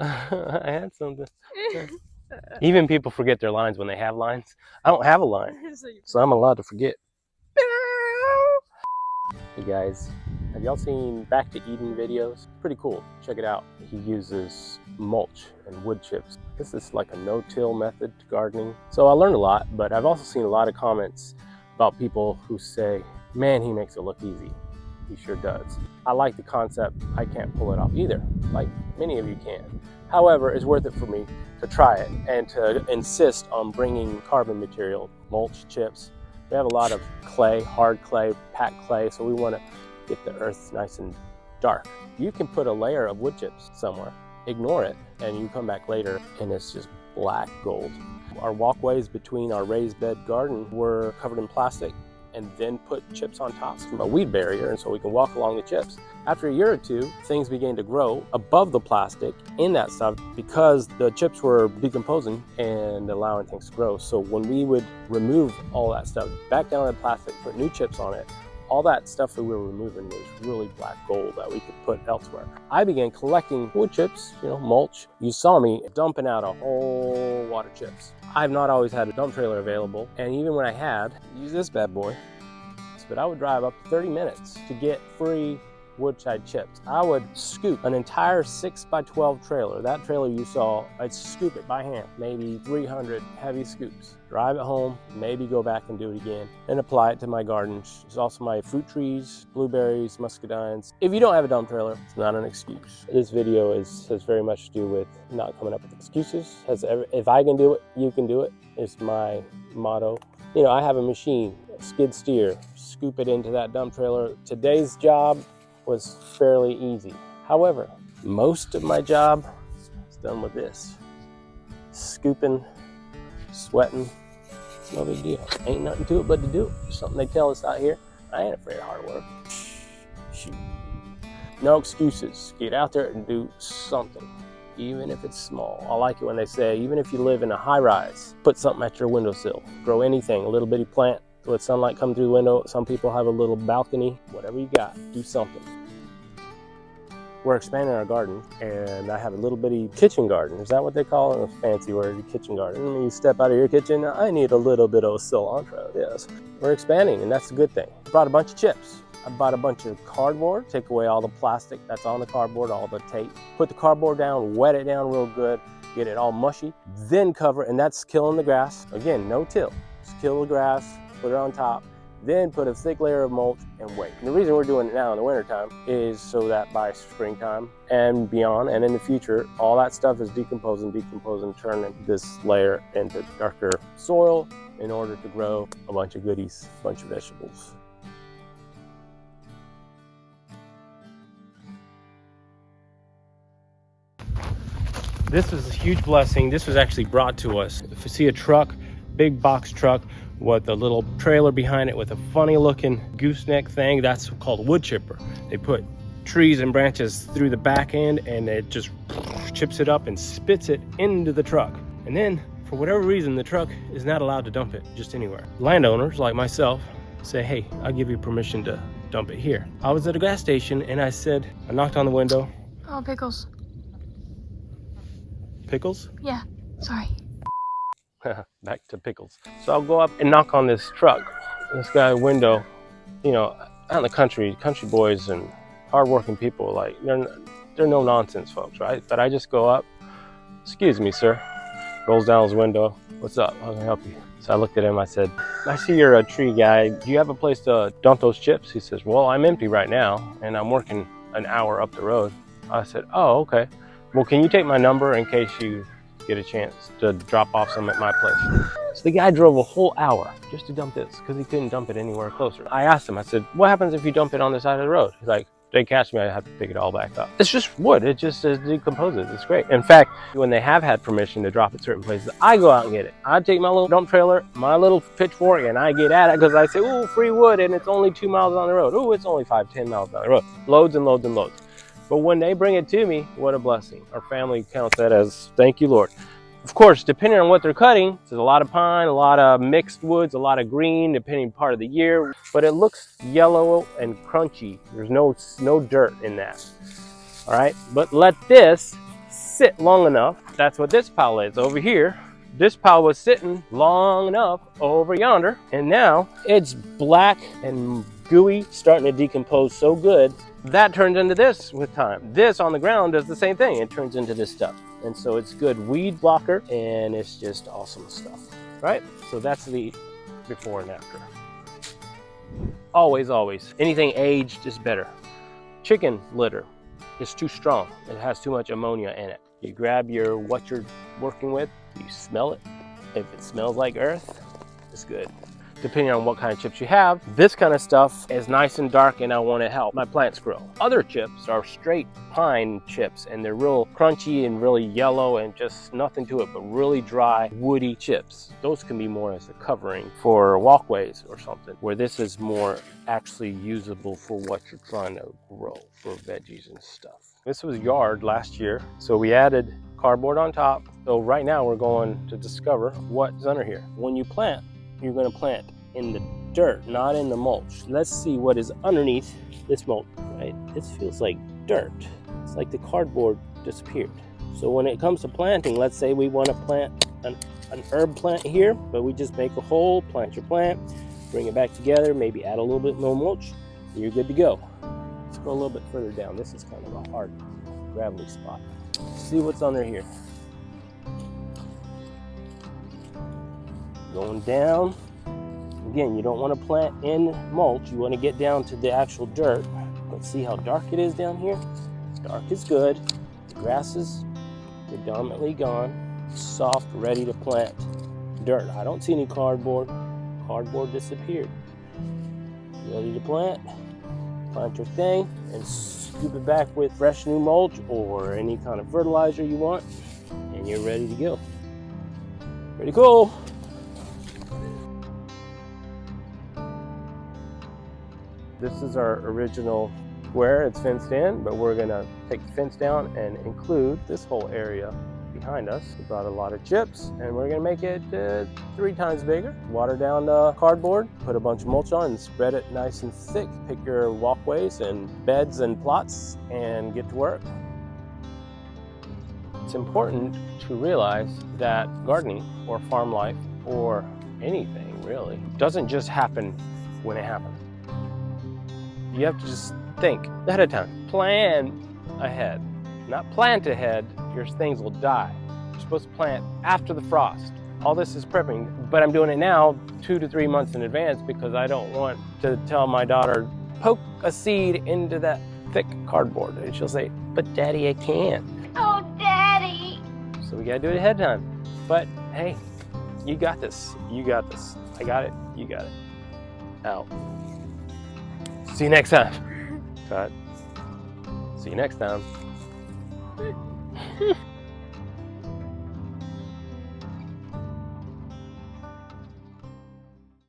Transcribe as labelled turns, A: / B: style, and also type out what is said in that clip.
A: I had something. Even people forget their lines when they have lines. I don't have a line, so I'm allowed to forget. Hey guys, have y'all seen Back to Eden videos? Pretty cool. Check it out. He uses mulch and wood chips. This is like a no-till method to gardening. So I learned a lot, but I've also seen a lot of comments about people who say, man, he makes it look easy. He sure does. I like the concept. I can't pull it off either, like many of you can. However, it's worth it for me to try it and to insist on bringing carbon material, mulch, chips. We have a lot of clay, hard clay, packed clay, so we want to get the earth nice and dark. You can put a layer of wood chips somewhere, ignore it, and you come back later and it's just black gold. Our walkways between our raised bed garden were covered in plastic and then put chips on top from a weed barrier, and so we can walk along the chips. After a year or two, things began to grow above the plastic in that stuff because the chips were decomposing and allowing things to grow. So when we would remove all that stuff back down the plastic, put new chips on it, all that stuff that we were removing was really black gold that we could put elsewhere. I began collecting wood chips, mulch. You saw me dumping out a whole wad of chips. I've not always had a dump trailer available, and even when I had, use this bad boy, but I would drive up to 30 minutes to get free woodside chips. I would scoop an entire 6x12 trailer. That trailer you saw, I'd scoop it by hand, maybe 300 heavy scoops. Drive it home, maybe go back and do it again, and apply it to my garden. There's also my fruit trees, blueberries, muscadines. If you don't have a dump trailer, it's not an excuse. This video has very much to do with not coming up with excuses. If I can do it, you can do it, is my motto. I have a machine, a skid steer, scoop it into that dump trailer. Today's job was fairly easy. However, most of my job is done with this. Scooping, sweating, it's no big deal. Ain't nothing to it but to do it. It's something they tell us out here. I ain't afraid of hard work. Shoot. No excuses. Get out there and do something, even if it's small. I like it when they say, even if you live in a high rise, put something at your windowsill. Grow anything, a little bitty plant, let sunlight come through the window. Some people have a little balcony. Whatever you got, do something. We're expanding our garden, and I have a little bitty kitchen garden. Is that what they call it? A fancy word, a kitchen garden. When you step out of your kitchen, I need a little bit of cilantro, yes. We're expanding, and that's a good thing. Brought a bunch of chips. I bought a bunch of cardboard, take away all the plastic that's on the cardboard, all the tape. Put the cardboard down, wet it down real good, get it all mushy, then cover, and that's killing the grass. Again, no till. Just kill the grass, put it on top, then put a thick layer of mulch and wait. And the reason we're doing it now in the wintertime is so that by springtime and beyond and in the future, all that stuff is decomposing, turning this layer into darker soil in order to grow a bunch of goodies, a bunch of vegetables. This is a huge blessing. This was actually brought to us. If you see a truck, big box truck with a little trailer behind it with a funny looking gooseneck thing, that's called a wood chipper. They put trees and branches through the back end and it just chips it up and spits it into the truck. And then for whatever reason, the truck is not allowed to dump it just anywhere. Landowners like myself say, hey, I'll give you permission to dump it here. I was at a gas station and I knocked on the window.
B: Oh, pickles.
A: Pickles?
B: Yeah, sorry.
A: Back to pickles. So I'll go up and knock on this truck, this guy's window. Out in the country boys and hardworking people, like they're no nonsense folks, right? But I just go up, excuse me, sir. Rolls down his window. What's up? How can I help you? So I looked at him, I said, I see you're a tree guy. Do you have a place to dump those chips? He says, well, I'm empty right now and I'm working an hour up the road. I said, oh, okay. Well, can you take my number in case you get a chance to drop off some at my place? So the guy drove a whole hour just to dump this because he couldn't dump it anywhere closer. I asked him, I said, what happens if you dump it on the side of the road? He's like, they catch me, I have to pick it all back up. It's just wood, it just decomposes, it's great. In fact, when they have had permission to drop at certain places, I go out and get it. I take my little dump trailer, my little pitchfork, and I get at it because I say, ooh, free wood, and it's only 2 miles down the road. Ooh, it's only 5-10 miles down the road. Loads and loads and loads. But when they bring it to me, what a blessing. Our family counts that as, thank you, Lord. Of course, depending on what they're cutting, there's a lot of pine, a lot of mixed woods, a lot of green, depending part of the year, but it looks yellow and crunchy. There's no dirt in that, all right? But let this sit long enough. That's what this pile is over here. This pile was sitting long enough over yonder, and now it's black and gooey, starting to decompose so good. That turns into this with time. This on the ground does the same thing. It turns into this stuff. And so it's good weed blocker, and it's just awesome stuff, right? So that's the before and after. Always, anything aged is better. Chicken litter is too strong. It has too much ammonia in it. You grab what you're working with, you smell it. If it smells like earth, it's good. Depending on what kind of chips you have, this kind of stuff is nice and dark, and I want to help my plants grow. Other chips are straight pine chips, and they're real crunchy and really yellow and just nothing to it, but really dry, woody chips. Those can be more as a covering for walkways or something, where this is more actually usable for what you're trying to grow for veggies and stuff. This was yard last year, so we added cardboard on top. So right now we're going to discover what's under here. When you plant, you're going to plant in the dirt, not in the mulch. Let's see what is underneath this mulch, right? This feels like dirt. It's like the cardboard disappeared. So when it comes to planting, let's say we want to plant an herb plant here, but we just make a hole, plant your plant, bring it back together, maybe add a little bit more mulch, and you're good to go. Let's go a little bit further down. This is kind of a hard gravelly spot. See what's under here. Going down. Again, you don't want to plant in mulch. You want to get down to the actual dirt. Let's see how dark it is down here. Dark is good. The grass is predominantly gone. Soft, ready to plant. Dirt. I don't see any cardboard. Cardboard disappeared. Ready to plant. Plant your thing and scoop it back with fresh new mulch or any kind of fertilizer you want, and you're ready to go. Pretty cool. This is our original square. It's fenced in, but we're gonna take the fence down and include this whole area behind us. We brought a lot of chips, and we're gonna make it 3 times bigger. Water down the cardboard, put a bunch of mulch on, and spread it nice and thick. Pick your walkways and beds and plots, and get to work. It's important to realize that gardening or farm life or anything really doesn't just happen when it happens. You have to just think ahead of time. Plan ahead. Not plant ahead, your things will die. You're supposed to plant after the frost. All this is prepping, but I'm doing it now 2 to 3 months in advance because I don't want to tell my daughter, poke a seed into that thick cardboard. And she'll say, but Daddy, I can't.
B: Oh, Daddy.
A: So we gotta do it ahead of time. But hey, you got this. You got this. I got it. You got it. Out. See you next time. Cut. See you next time.